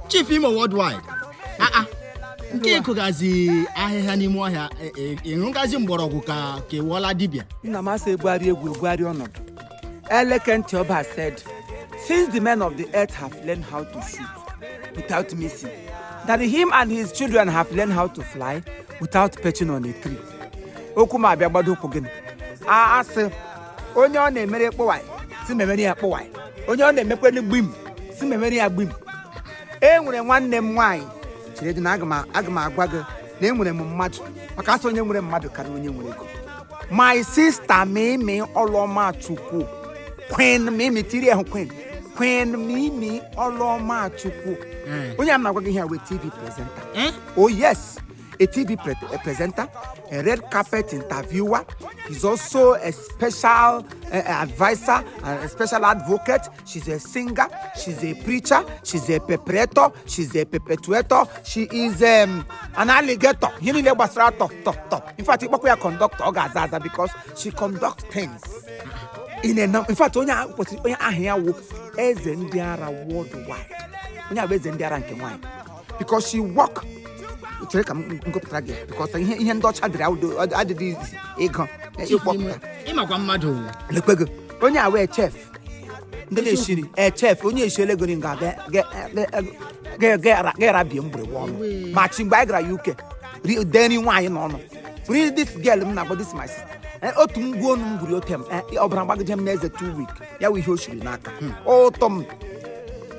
Chief Imo worldwide. Nke kogazi ahịhịa n'ime ọhịa ịṅụgazi mgbọrọgwụ ka kewala dibia. Nna m asị egwuarị egwu egwuarị ọnọdụ. Eleke ntị ọba said, since the men of the earth have learned how to shoot without missing, that him and his children have learned how to fly without perching on a tree. Okwu ma abịa gbado ụkwụ gịnị? Asị onye ọ na-emere kpọwai si memere ya kpọwai. Onye ọ na-emekwe gbim si memere ya gbim. Enwere nwanne m nwaanyị chere dị na aga m agwa gị na enwere m mmadụ maka asị onye nwere mmadụ karịa onye nwere ego. My sister Mimi Oloma Chukwu. Queen Mimi tiri ehụ Queen Mimi Oloma Chukwu. Onye am na-agwa gị here with TV presenter. Oh yes, a TV presenter, a red carpet interviewer. He's also a special advisor, a special advocate. She's a singer, she's a preacher, she's a perpetrator, she's a perpetuator, she is an alligator. In fact, we conductor because she conducts things. In fact, onye ahịa wo Ezendiara worldwide. Onye abụ Ezendiara nke nwanyị. Because she work chere ka m gụpụtara gị because ihe ndị ọcha dịrị adịdị ego ịmakwa mmadụ lekwego onye a wee chef ndị na-eshiri chef onye eshele ego nga ga bie mgbere wọnụ ma chi mgbe anyị gara UK deni nwaanyị n'ọnụ read this girl m na-agba this my sister otu mgbu onu m gwuri otem ọbara mgbagide m n'eze 2 week ya wụ ihe o shiri n'aka ụtọ m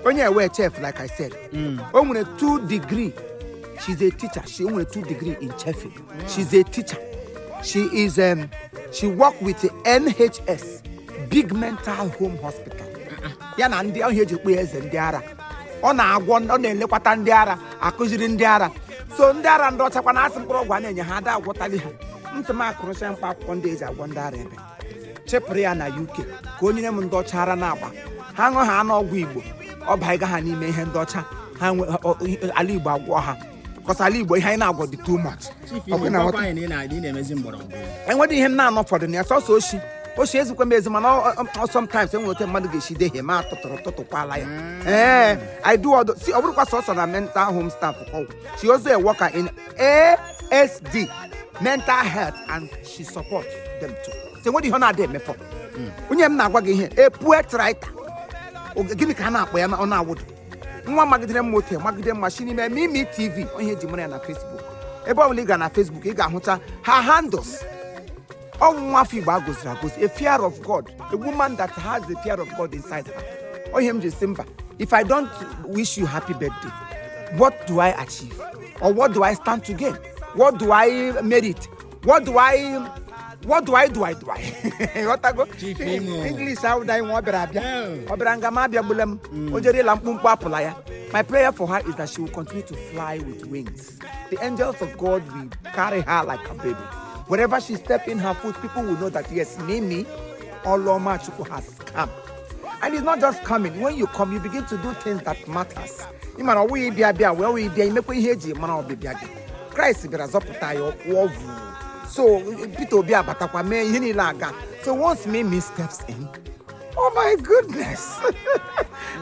onye wee chef like I said o nwere 2 degree. She's a teacher. She only 2 degrees in chefing. She's a teacher. She worked with the NHS, big mental home hospital. Yana ndi ahụ eji kpee eze ndị ara. Ọ na-agwọ ọ na-elekwata ndị ara, akụziri ndị ara. So ndị ara ndị ọcha kwa na asị mkpụrụ ọgwụ a na-enye ha ada agwọtali ha. Ntị m akụrụcha mkpa akwụkwọ ndị eji agwọ ndị ara ebe. Chepụrụ ya na UK ka onye nye m ndị ọcha ara na-agba. Ha ṅụ ha n'ọgwụ Igbo. Ọ baiga ha n'ime ihe ndị ọcha. Ha ala Igbo agwọ ha. Because Ali Igbo ihe anyị na-agwọ dị too much. Enwedị ihe m na-anọ fọdụ na ya sọsọ oshi ezikwe m ezi mana sometimes enwete mmadụ ga-eshi dehe ma tụtụkwala ya. I do all see ọ bụrụkwa sọsọ na mental home staff. She also a worker in ASD mental health and she supports them too. So enwedị ihe ọ na-adị emefọ. Onye m na-agwa gị ihe poet writer. Gịnị ka a na-akpọ ya ọ na-awụdụ nwa magidere m moto magidere machine ime Mimi TV onye ji mara ya na Facebook ebe ọ bụla ị ga na Facebook ị ga-ahụcha her handles ọ nwa afọ Igbo agoziri agozi a fear of God, a woman that has the fear of God inside her. Onye m ji simba if I don't wish you happy birthday, what do I achieve or what do I stand to gain? What do I merit? What do I what do I Chief Imo English how die one berabia oberanga ma bia bulem ojere la mpumpu apụla ya. My prayer for her is that she will continue to fly with wings. The angels of God will carry her like a baby. Wherever she steps in her foot, people will know that yes, Mimi Oloma Chukwu has come. And it's not just coming. When you come, you begin to do things that matters. Imana we bia where we bia imekwe ihe eji mana obibia gị. Christ bịara zọpụta ya ọkwụ. So Peter Obi abatakwa mee ihe niile aga. So once Mimi steps in, oh my goodness.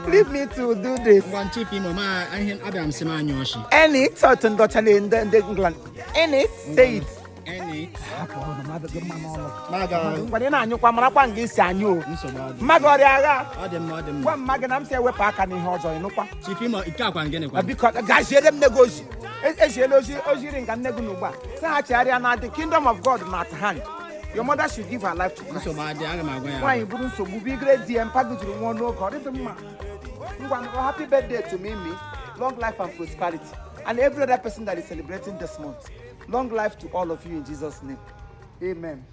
Leave me to do this. One Chief Imo ma ahịa abịa m sị m anya ọchị. Any certain daughter in the England. Any say it. Any. Maga. Ngwade na anyụkwa marakwa nga isi anyụ o. Mmaga ọrịa agha. Ọ dị mma. Gwa mmaga na m si ewepụ aka n'ihe ọjọọ ịnụkwa. Chief Imo ike akwa ngene kwa. Biko gaziere m negozi. Ejiela ojiri nka nne gị n'ugbu a. Sị ha chegharịa na the kingdom of God na at hand. Your mother should give her life to Christ. Why buru nsogbu bigre di mpagu jiri nwa n'oge ọ dịtụ mma. Ngwa happy birthday to Mimi. Long life and prosperity. And every other person that is celebrating this month. Long life to all of you in Jesus' name. Amen.